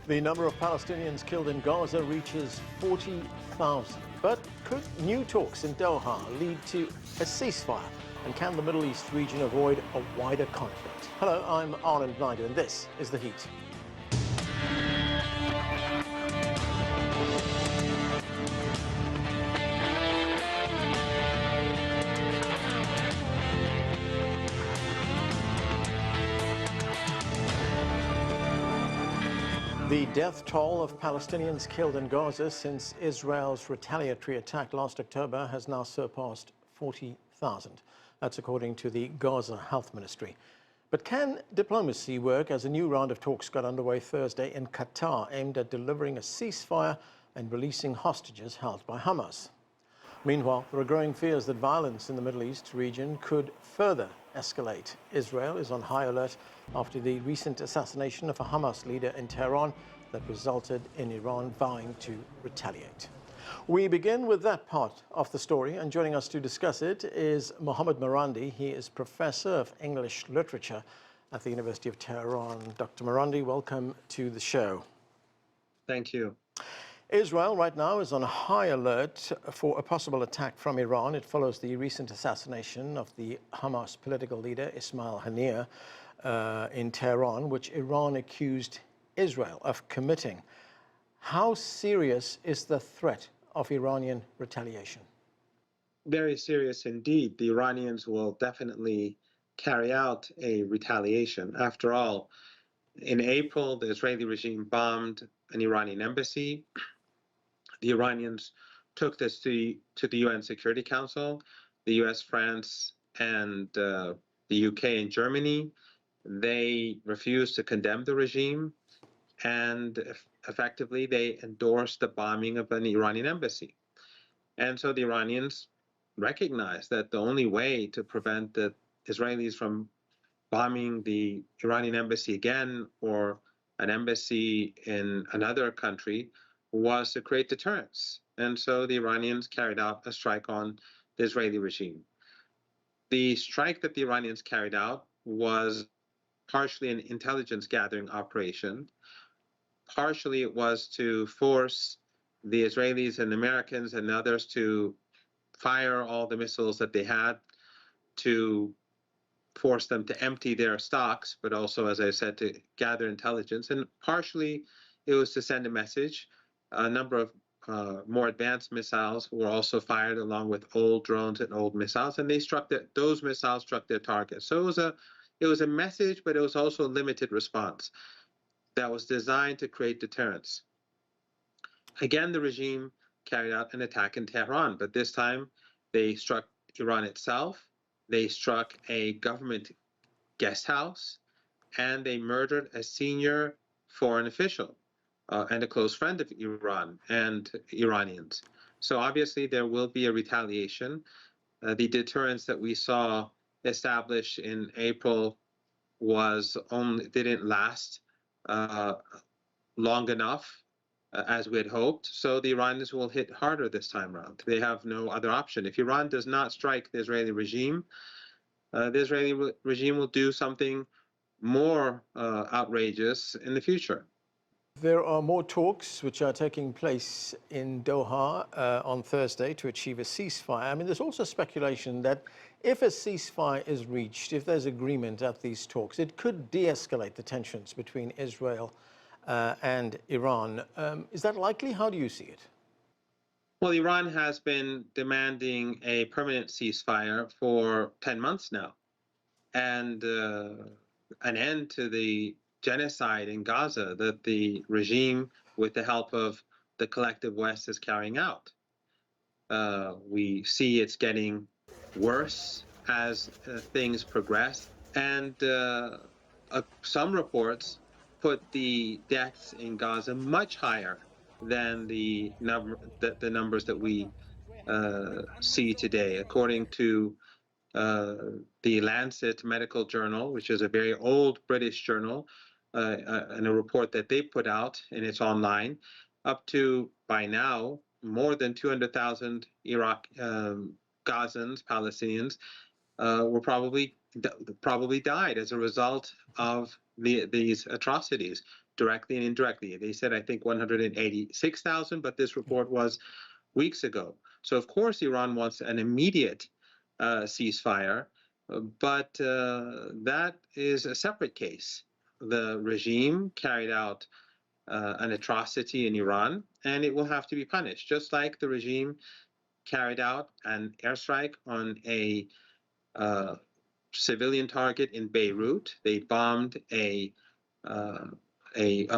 The number of Palestinians killed in Gaza reaches 40,000. But could new talks in Doha lead to a ceasefire? And can the Middle East region avoid a wider conflict? Hello, I'm Arlen Blyder, and this is The Heat. The death toll of Palestinians killed in Gaza since Israel's retaliatory attack last October has now surpassed 40,000. That's according to the Gaza Health Ministry. But can diplomacy work as a new round of talks got underway Thursday in Qatar aimed at delivering a ceasefire and releasing hostages held by Hamas? Meanwhile, there are growing fears that violence in the Middle East region could further escalate. Israel is on high alert after the recent assassination of a Hamas leader in Tehran that resulted in Iran vowing to retaliate. We begin with that part of the story, and joining us to discuss it is Mohammad Marandi. He is Professor of English Literature at the University of Tehran. Dr. Marandi, welcome to the show. Thank you. Israel right now is on high alert for a possible attack from Iran. It follows the recent assassination of the Hamas political leader Ismail Haniyeh in Tehran, which Iran accused Israel of committing. How serious is the threat of Iranian retaliation? Very serious indeed. The Iranians will definitely carry out a retaliation. After all, in April, the Israeli regime bombed an Iranian embassy. The Iranians took this to the UN Security Council. The US, France, and the UK and Germany, they refused to condemn the regime, and effectively they endorsed the bombing of an Iranian embassy. And so the Iranians recognized that the only way to prevent the Israelis from bombing the Iranian embassy again or an embassy in another country was to create deterrence. And so the Iranians carried out a strike on the Israeli regime. The strike that the Iranians carried out was partially an intelligence gathering operation. Partially it was to force the Israelis and Americans and others to fire all the missiles that they had, to force them to empty their stocks, but also, as I said, to gather intelligence. And partially it was to send a message. A number of more advanced missiles were also fired along with old drones and old missiles, and those missiles struck their targets. So it was a message, but it was also a limited response that was designed to create deterrence. Again, the regime carried out an attack in Tehran, but this time they struck Iran itself, they struck a government guest house, and they murdered a senior foreign official and a close friend of Iran and Iranians. So obviously there will be a retaliation. The deterrence that we saw established in April didn't last long enough as we had hoped. So the Iranians will hit harder this time around. They have no other option. If Iran does not strike the Israeli regime will do something more outrageous in the future. There are more talks which are taking place in Doha on Thursday to achieve a ceasefire. I mean, there's also speculation that if a ceasefire is reached, if there's agreement at these talks, it could de-escalate the tensions between Israel and Iran. Is that likely? How do you see it? Well, Iran has been demanding a permanent ceasefire for 10 months now, and an end to the genocide in Gaza that the regime, with the help of the collective West, is carrying out. We see it's getting worse as things progress, and some reports put the deaths in Gaza much higher than the numbers that we see today. According to the Lancet Medical Journal, which is a very old British journal, and a report that they put out, and it's online, up to, by now, more than 200,000 Gazans, Palestinians, were probably died as a result of these atrocities. directly and indirectly. They said, I think, 186,000, but this report was weeks ago. So, of course, Iran wants an immediate ceasefire, but that is a separate case. The regime carried out an atrocity in Iran, and it will have to be punished, just like the regime carried out an airstrike on a civilian target in Beirut. They bombed a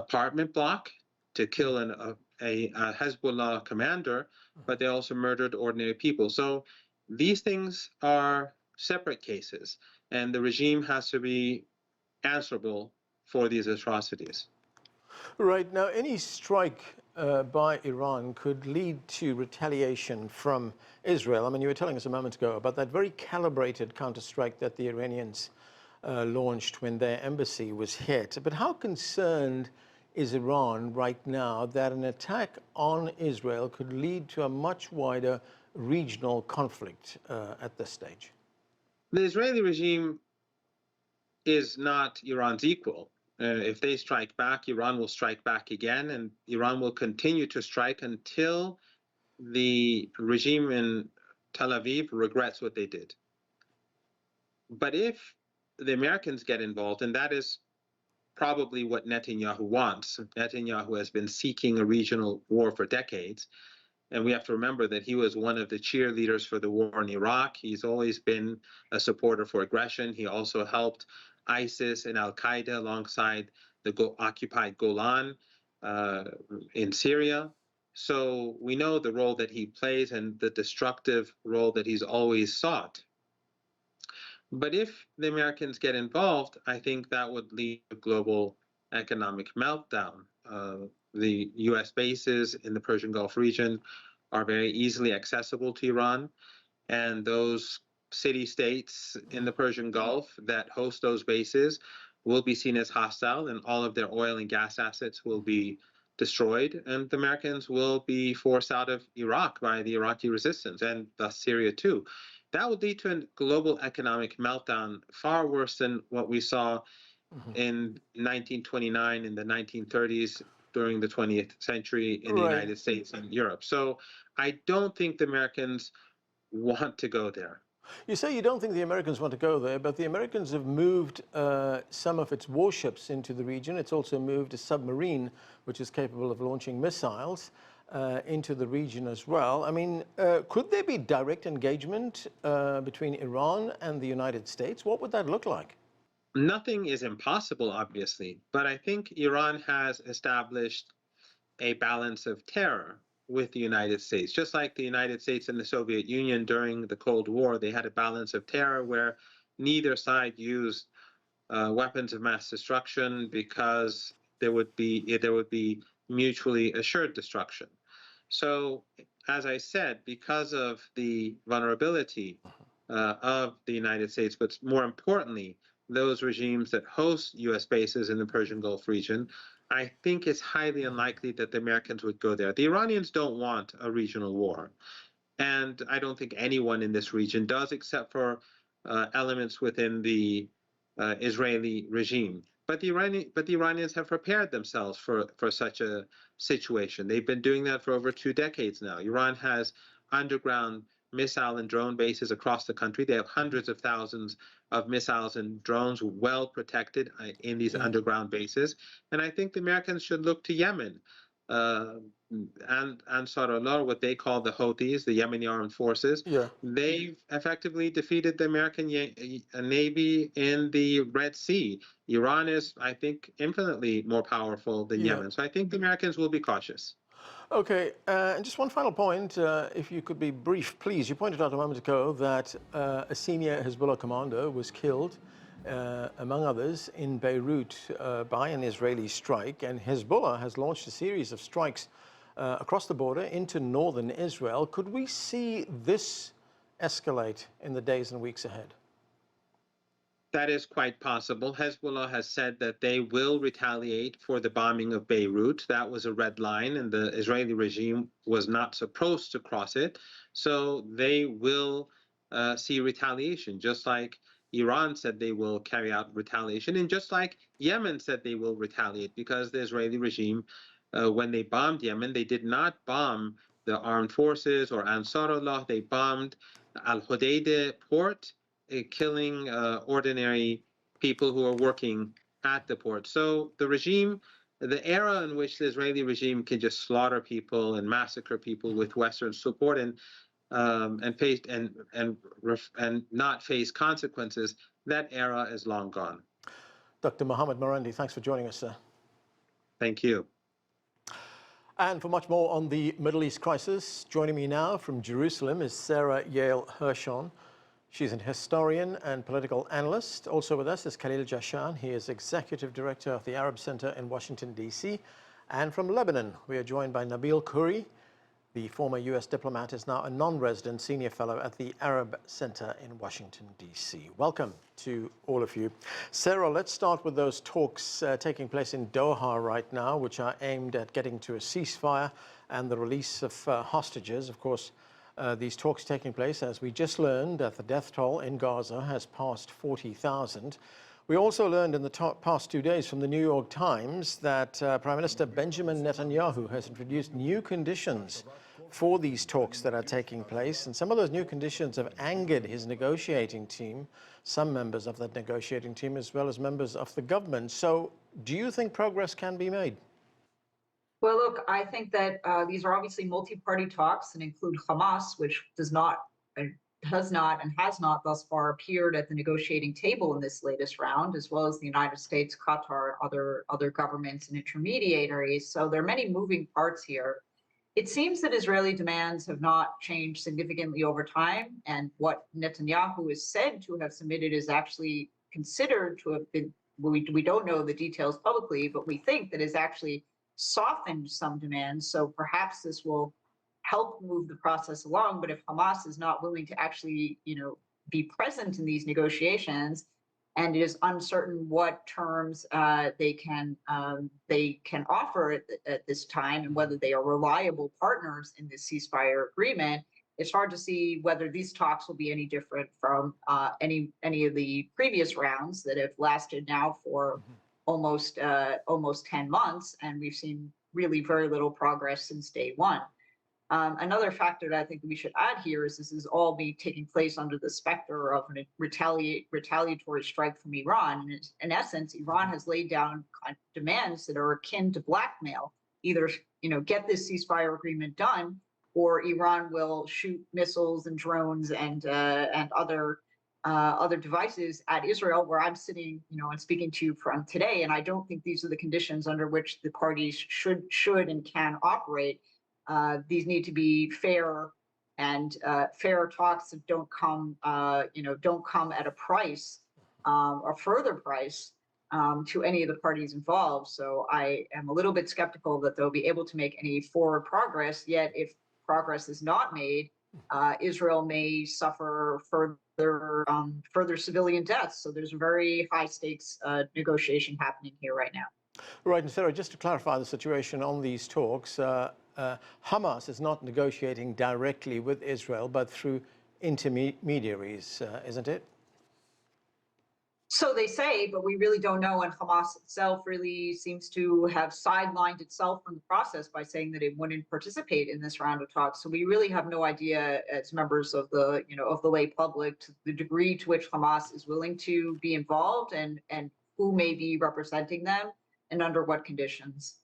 apartment block to kill a Hezbollah commander, but they also murdered ordinary people. So these things are separate cases, and the regime has to be answerable for these atrocities. Right. Now, any strike by Iran could lead to retaliation from Israel. I mean, you were telling us a moment ago about that very calibrated counterstrike that the Iranians launched when their embassy was hit. But how concerned is Iran right now that an attack on Israel could lead to a much wider regional conflict at this stage? The Israeli regime is not Iran's equal. If they strike back, Iran will strike back again, and Iran will continue to strike until the regime in Tel Aviv regrets what they did. But if the Americans get involved, and that is probably what Netanyahu wants. Netanyahu has been seeking a regional war for decades. And we have to remember that he was one of the cheerleaders for the war in Iraq. He's always been a supporter for aggression. He also helped ISIS and Al-Qaeda alongside the occupied Golan in Syria. So we know the role that he plays and the destructive role that he's always sought. But if the Americans get involved, I think that would lead to global economic meltdown. The U.S. bases in the Persian Gulf region are very easily accessible to Iran, and those city-states in the Persian Gulf that host those bases will be seen as hostile, and all of their oil and gas assets will be destroyed, and the Americans will be forced out of Iraq by the Iraqi resistance, and thus Syria too. That would lead to a global economic meltdown far worse than what we saw in 1929, in the 1930s, during the 20th century in the United States and Europe. So I don't think the Americans want to go there. You say you don't think the Americans want to go there, but the Americans have moved some of its warships into the region. It's also moved a submarine, which is capable of launching missiles, into the region as well. I mean, could there be direct engagement between Iran and the United States? What would that look like? Nothing is impossible, obviously, but I think Iran has established a balance of terror with the United States. Just like the United States and the Soviet Union during the Cold War, they had a balance of terror where neither side used weapons of mass destruction because there would be mutually assured destruction. So, as I said, because of the vulnerability of the United States, but more importantly, those regimes that host U.S. bases in the Persian Gulf region, I think it's highly unlikely that the Americans would go there. The Iranians don't want a regional war, and I don't think anyone in this region does, except for elements within the Israeli regime. But the Iranians have prepared themselves for such a situation. They've been doing that for over 2 decades now. Iran has underground missile and drone bases across the country. They have hundreds of thousands of missiles and drones well protected in these underground bases. And I think the Americans should look to Yemen and Ansar Allah, what they call the Houthis, the Yemeni armed forces. They've effectively defeated the American Navy in the Red Sea. Iran is, I think, infinitely more powerful than Yemen. So I think the Americans will be cautious. Okay, and just one final point, if you could be brief, please. You pointed out a moment ago that a senior Hezbollah commander was killed, among others, in Beirut by an Israeli strike, and Hezbollah has launched a series of strikes across the border into northern Israel. Could we see this escalate in the days and weeks ahead? That is quite possible. Hezbollah has said that they will retaliate for the bombing of Beirut. That was a red line, and the Israeli regime was not supposed to cross it. So they will see retaliation, just like Iran said they will carry out retaliation, and just like Yemen said they will retaliate, because the Israeli regime, when they bombed Yemen, they did not bomb the armed forces or Ansarullah. They bombed Al Hodeidah port, killing ordinary people who are working at the port. So the regime, the era in which the Israeli regime can just slaughter people and massacre people with Western support and not face consequences, that era is long gone. Dr. Mohammad Marandi, thanks for joining us, sir. Thank you. And for much more on the Middle East crisis, joining me now from Jerusalem is Sara Yael Hirschhorn. She's an historian and political analyst. Also with us is Khalil Jashan. He is Executive Director of the Arab Center in Washington, D.C. And from Lebanon, we are joined by Nabeel Khoury. The former U.S. diplomat is now a non-resident senior fellow at the Arab Center in Washington, D.C. Welcome to all of you. Sara, let's start with those talks taking place in Doha right now, which are aimed at getting to a ceasefire and the release of hostages. Of course, these talks taking place, as we just learned, that the death toll in Gaza has passed 40,000. We also learned in the past 2 days from the New York Times that Prime Minister Benjamin Netanyahu has introduced new conditions for these talks that are taking place. And some of those new conditions have angered his negotiating team, some members of that negotiating team, as well as members of the government. So do you think progress can be made? Well, look, I think that these are obviously multi-party talks and include Hamas, which does not and has not thus far appeared at the negotiating table in this latest round, as well as the United States, Qatar, other governments and intermediaries. So there are many moving parts here. It seems that Israeli demands have not changed significantly over time, and what Netanyahu is said to have submitted is actually considered to have been, we don't know the details publicly, but we think that is actually softened some demands. So perhaps this will help move the process along. But if Hamas is not willing to actually, be present in these negotiations, and it is uncertain what terms they can offer at this time, and whether they are reliable partners in this ceasefire agreement, it's hard to see whether these talks will be any different from any of the previous rounds that have lasted now for almost 10 months, and we've seen really very little progress since day one. Another factor that I think we should add here is this is all be taking place under the specter of a retaliatory strike from Iran. And in essence, Iran has laid down demands that are akin to blackmail. Either get this ceasefire agreement done, or Iran will shoot missiles and drones and other devices at Israel, where I'm sitting, and speaking to you from today. And I don't think these are the conditions under which the parties should and can operate. These need to be fair and fair talks that don't come at a price, a further price to any of the parties involved. So I am a little bit skeptical that they'll be able to make any forward progress. Yet, if progress is not made, Israel may suffer further civilian deaths. So there's a very high stakes negotiation happening here right now. Right, and Sara, just to clarify the situation on these talks, Hamas is not negotiating directly with Israel, but through intermediaries, isn't it? So they say, but we really don't know. And Hamas itself really seems to have sidelined itself from the process by saying that it wouldn't participate in this round of talks. So we really have no idea, as members of the lay public, to the degree to which Hamas is willing to be involved, and who may be representing them and under what conditions.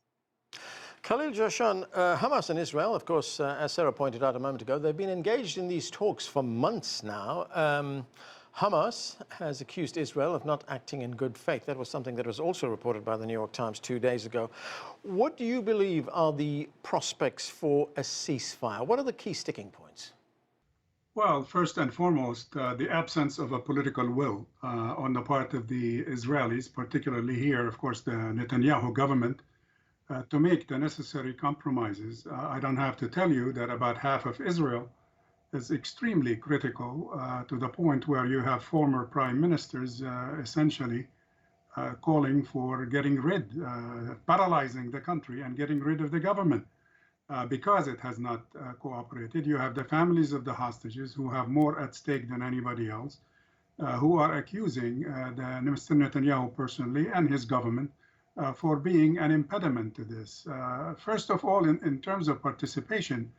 Khalil Jashan, Hamas and Israel, of course, as Sara pointed out a moment ago, they've been engaged in these talks for months now. Hamas has accused Israel of not acting in good faith. That was something that was also reported by the New York Times 2 days ago. What do you believe are the prospects for a ceasefire? What are the key sticking points? Well, first and foremost, the absence of a political will on the part of the Israelis, particularly here, of course, the Netanyahu government, to make the necessary compromises. I don't have to tell you that about half of Israel is extremely critical, to the point where you have former prime ministers essentially calling for paralyzing the country and getting rid of the government because it has not cooperated. You have the families of the hostages who have more at stake than anybody else. who are accusing Mr. Netanyahu personally and his government for being an impediment to this. First of all, in terms of participation,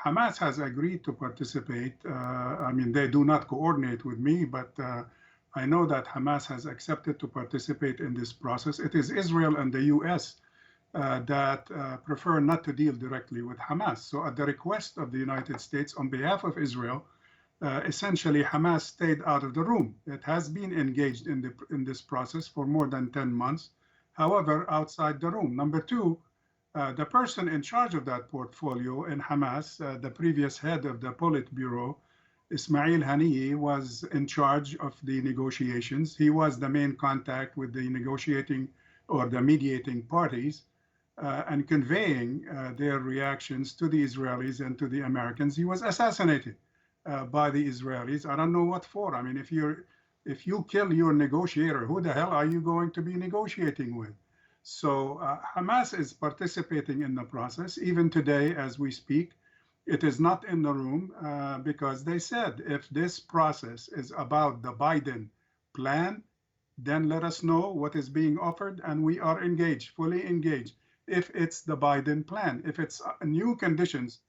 Hamas has agreed to participate. I mean, they do not coordinate with me, but I know that Hamas has accepted to participate in this process. It is Israel and the US that prefer not to deal directly with Hamas. So at the request of the United States on behalf of Israel, essentially Hamas stayed out of the room. It has been engaged in this process for more than 10 months, however, outside the room. Number two, the person in charge of that portfolio in Hamas, the previous head of the Politburo, Ismail Haniyeh, was in charge of the negotiations. He was the main contact with the negotiating or the mediating parties and conveying their reactions to the Israelis and to the Americans. He was assassinated by the Israelis. I don't know what for. I mean, if you kill your negotiator, who the hell are you going to be negotiating with? So Hamas is participating in the process. Even today, as we speak, it is not in the room because they said if this process is about the Biden plan, then let us know what is being offered and we are engaged, fully engaged. If it's the Biden plan, if it's new conditions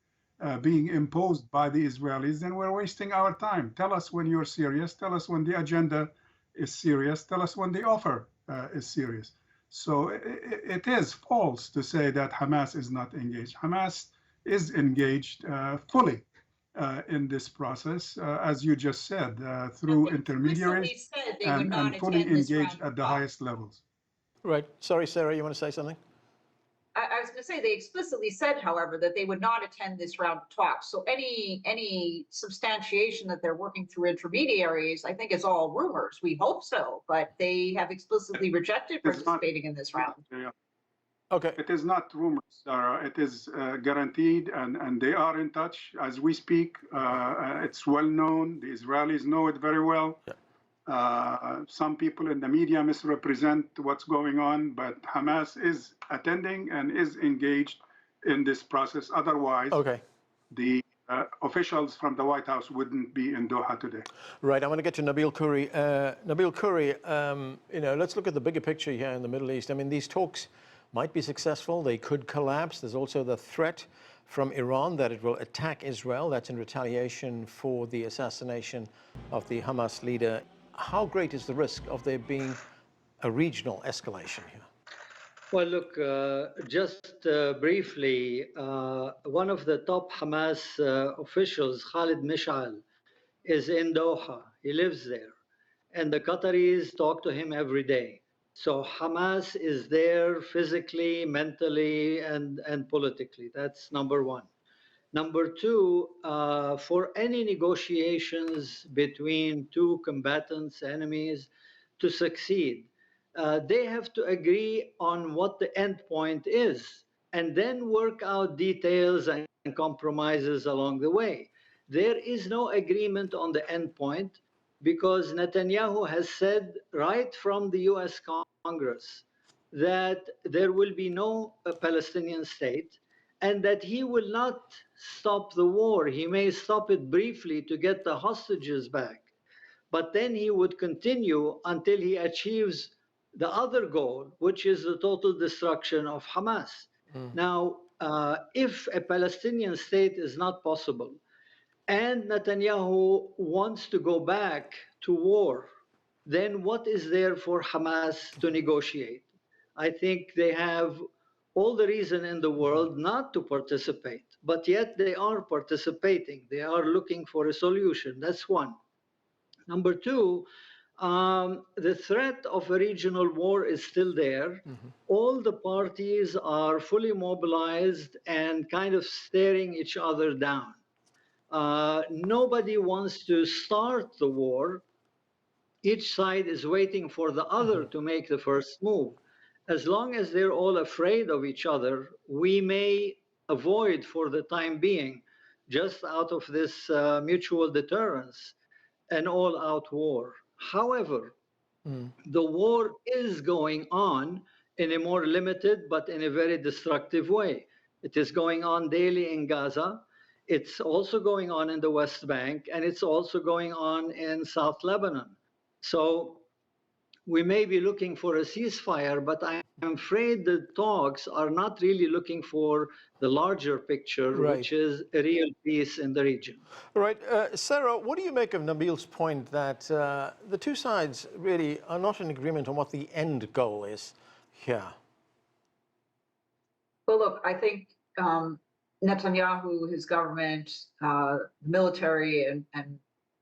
being imposed by the Israelis, then we're wasting our time. Tell us when you're serious. Tell us when the agenda is serious. Tell us when the offer is serious. So it is false to say that Hamas is not engaged. Hamas is engaged fully in this process, as you just said, through intermediaries and fully engaged at the highest levels. Right. Sorry, Sarah, you want to say something? I was going to say they explicitly said, however, that they would not attend this round of talks. So any substantiation that they're working through intermediaries, I think, is all rumors. We hope so, but they have explicitly rejected participating in this round. Yeah. Okay. It is not rumors, Sarah. It is guaranteed, and they are in touch as we speak. It's well known. The Israelis know it very well. Yeah. Some people in the media misrepresent what's going on, but Hamas is attending and is engaged in this process. Otherwise, the officials from the White House wouldn't be in Doha today. Right. I want to get to Nabeel Khoury. Nabeel Khoury, let's look at the bigger picture here in the Middle East. I mean, these talks might be successful. They could collapse. There's also the threat from Iran that it will attack Israel. That's in retaliation for the assassination of the Hamas leader. How great is the risk of there being a regional escalation here? Well, look, just briefly, one of the top Hamas officials, Khalid Mish'al, is in Doha. He lives there. And the Qataris talk to him every day. So Hamas is there physically, mentally, and politically. That's number one. Number two, for any negotiations between two combatants, enemies, to succeed, they have to agree on what the end point is and then work out details and compromises along the way. There is no agreement on the end point because Netanyahu has said right from the US Congress that there will be no Palestinian state and that he will not stop the war. He may stop it briefly to get the hostages back, but then he would continue until he achieves the other goal, which is the total destruction of Hamas. Now, if a Palestinian state is not possible, and Netanyahu wants to go back to war, then what is there for Hamas to negotiate? I think they have all the reason in the world not to participate, but yet they are participating. They are looking for a solution. That's one. Number two, the threat of a regional war is still there. All the parties are fully mobilized and kind of staring each other down. Nobody wants to start the war. Each side is waiting for the other to make the first move. As long as they're all afraid of each other, we may avoid for the time being, just out of this mutual deterrence, an all-out war. However, the war is going on in a more limited but in a very destructive way. It is going on daily in Gaza. It's also going on in the West Bank, and it's also going on in South Lebanon. So we may be looking for a ceasefire, but I'm afraid the talks are not really looking for the larger picture, Right. which is a real peace in the region. Right. Sarah, what do you make of Nabeel's point that the two sides really are not in agreement on what the end goal is here? Well, look, I think Netanyahu, his government, military, and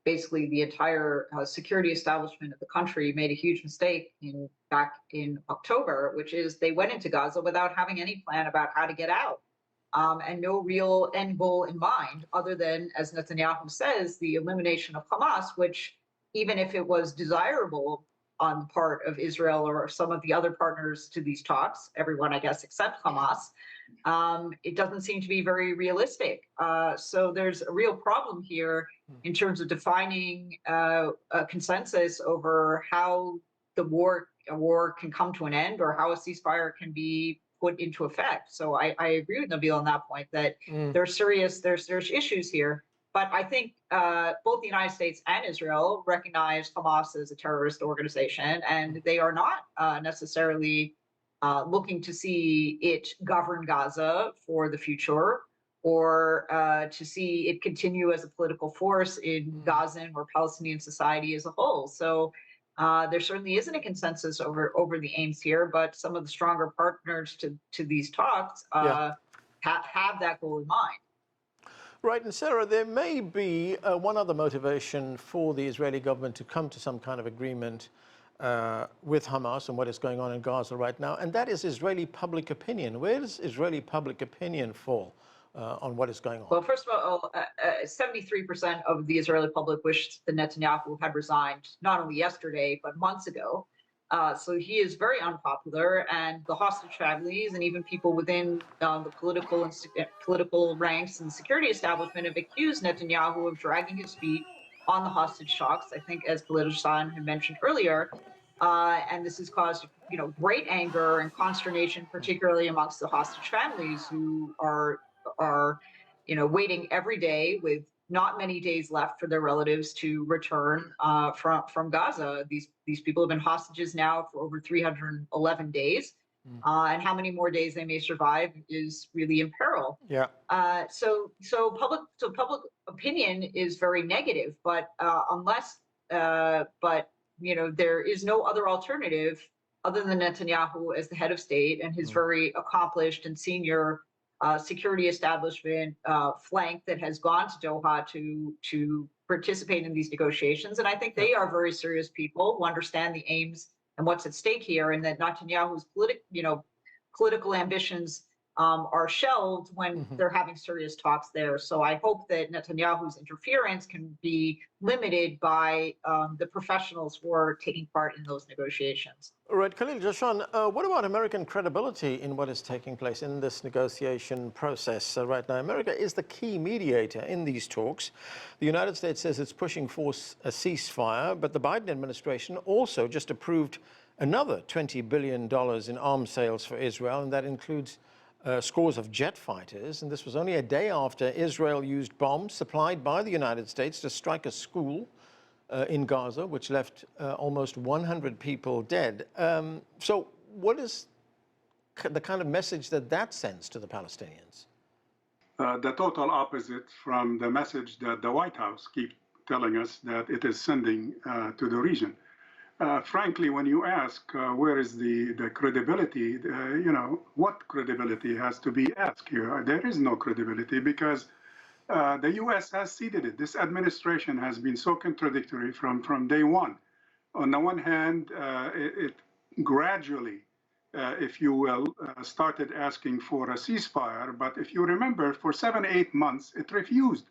basically the entire security establishment of the country made a huge mistake back in October, which is they went into Gaza without having any plan about how to get out, and no real end goal in mind, other than, as Netanyahu says, the elimination of Hamas, which, even if it was desirable on the part of Israel or some of the other partners to these talks, everyone, I guess, except Hamas, it doesn't seem to be very realistic. So there's a real problem here in terms of defining a consensus over how a war can come to an end, or how a ceasefire can be put into effect. So I agree with Nabeel on that point, that there's issues here. But I think both the United States and Israel recognize Hamas as a terrorist organization, and they are not necessarily looking to see it govern Gaza for the future, or to see it continue as a political force in Gaza or Palestinian society as a whole. So there certainly isn't a consensus over the aims here, but some of the stronger partners to these talks have that goal in mind. Right, and Sarah, there may be one other motivation for the Israeli government to come to some kind of agreement with Hamas and what is going on in Gaza right now, and that is Israeli public opinion. Where does Israeli public opinion fall on what is going on? Well, first of all, 73% of the Israeli public wished that Netanyahu had resigned, not only yesterday, but months ago. So he is very unpopular, and the hostage families and even people within the political ranks and security establishment have accused Netanyahu of dragging his feet on the hostage talks. I think, as Khalil Jashan had mentioned earlier, and this has caused great anger and consternation, particularly amongst the hostage families, who are waiting every day with not many days left for their relatives to return from Gaza. These people have been hostages now for over 311 days, and how many more days they may survive is really in peril. Yeah. So public opinion is very negative, but there is no other alternative other than Netanyahu as the head of state and his very accomplished and senior security establishment flank that has gone to Doha to participate in these negotiations. And I think they are very serious people who understand the aims and what's at stake here, and that Netanyahu's political ambitions are shelved when they're having serious talks there. So I hope that Netanyahu's interference can be limited by the professionals who are taking part in those negotiations. All right, Khalil Jashan, what about American credibility in what is taking place in this negotiation process right now? America is the key mediator in these talks. The United States says it's pushing for a ceasefire, but the Biden administration also just approved another $20 billion in arms sales for Israel, and that includes scores of jet fighters. And this was only a day after Israel used bombs supplied by the United States to strike a school in Gaza, which left almost 100 people dead. So what is the kind of message that sends to the Palestinians? The total opposite from the message that the White House keeps telling us that it is sending to the region. Frankly, when you ask where is the credibility, what credibility has to be asked here? There is no credibility, because the U.S. has ceded it. This administration has been so contradictory from day one. On the one hand, it gradually, if you will, started asking for a ceasefire. But if you remember, for 7-8 months, it refused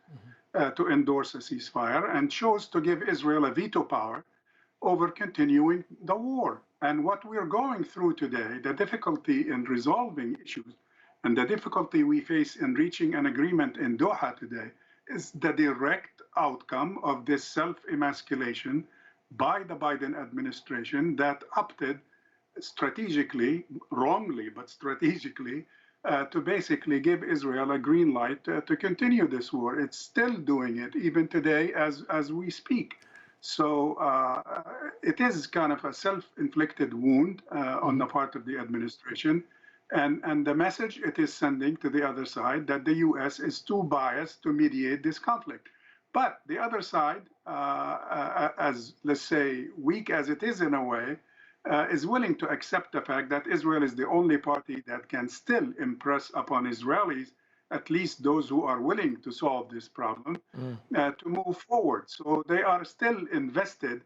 to endorse a ceasefire and chose to give Israel a veto power over continuing the war. And what we're going through today, the difficulty in resolving issues, and the difficulty we face in reaching an agreement in Doha today, is the direct outcome of this self-emasculation by the Biden administration that opted strategically, wrongly, but strategically, to basically give Israel a green light to continue this war. It's still doing it even today as we speak. So it is kind of a self-inflicted wound on the part of the administration. And the message it is sending to the other side that the US is too biased to mediate this conflict. But the other side, as let's say, weak as it is in a way, is willing to accept the fact that Israel is the only party that can still impress upon Israelis, at least those who are willing to solve this problem, to move forward. So they are still invested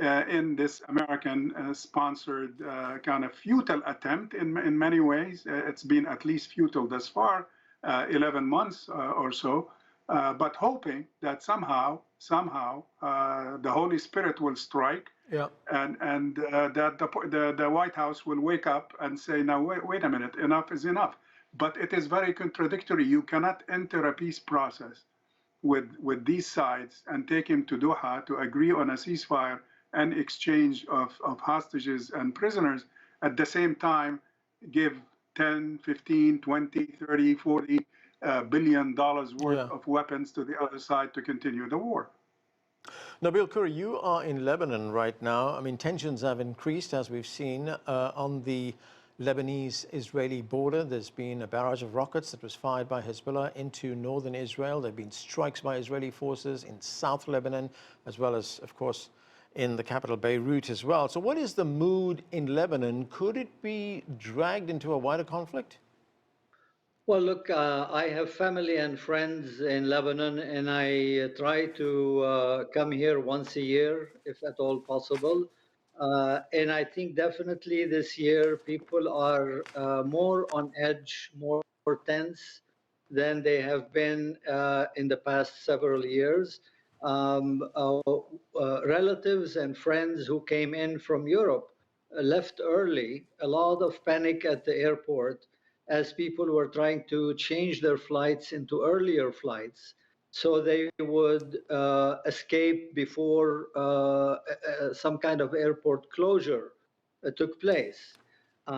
in this American-sponsored kind of futile attempt in many ways. It's been at least futile thus far, 11 months or so, but hoping that somehow the Holy Spirit will strike, and that the White House will wake up and say, now, wait a minute, enough is enough. But it is very contradictory. You cannot enter a peace process with these sides and take him to Doha to agree on a ceasefire and exchange of hostages and prisoners, at the same time give 10, 15, 20, 30, 40 billion dollars worth of weapons to the other side to continue the war. Nabeel, Khoury, you are in Lebanon right now. I mean, tensions have increased, as we've seen, on the Lebanese-Israeli border. There's been a barrage of rockets that was fired by Hezbollah into northern Israel. There have been strikes by Israeli forces in South Lebanon, as well as, of course, in the capital Beirut as well. So what is the mood in Lebanon? Could it be dragged into a wider conflict? Well, look, I have family and friends in Lebanon, and I try to come here once a year, if at all possible. And I think definitely this year people are more on edge, more tense than they have been in the past several years. Relatives and friends who came in from Europe left early, a lot of panic at the airport as people were trying to change their flights into earlier flights so they would escape before some kind of airport closure took place.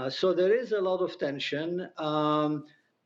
So there is a lot of tension.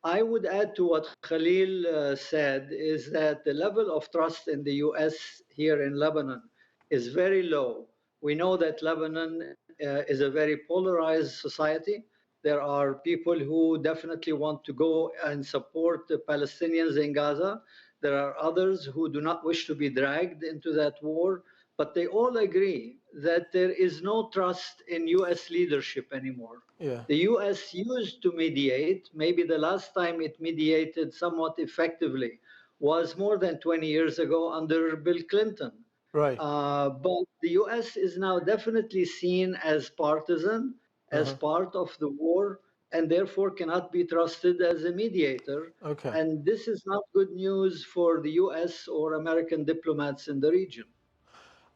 I would add to what Khalil said is that the level of trust in the US here in Lebanon is very low. We know that Lebanon is a very polarized society. There are people who definitely want to go and support the Palestinians in Gaza. There are others who do not wish to be dragged into that war, but they all agree that there is no trust in US leadership anymore. The US used to mediate. Maybe the last time it mediated somewhat effectively was more than 20 years ago under Bill Clinton. Right. But the US is now definitely seen as partisan, as part of the war, and therefore cannot be trusted as a mediator. And this is not good news for the US or American diplomats in the region.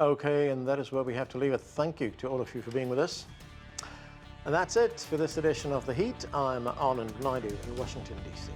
Okay, and that is where we have to leave it. Thank you to all of you for being with us. And that's it for this edition of The Heat. I'm Anand Naidu in Washington, D.C.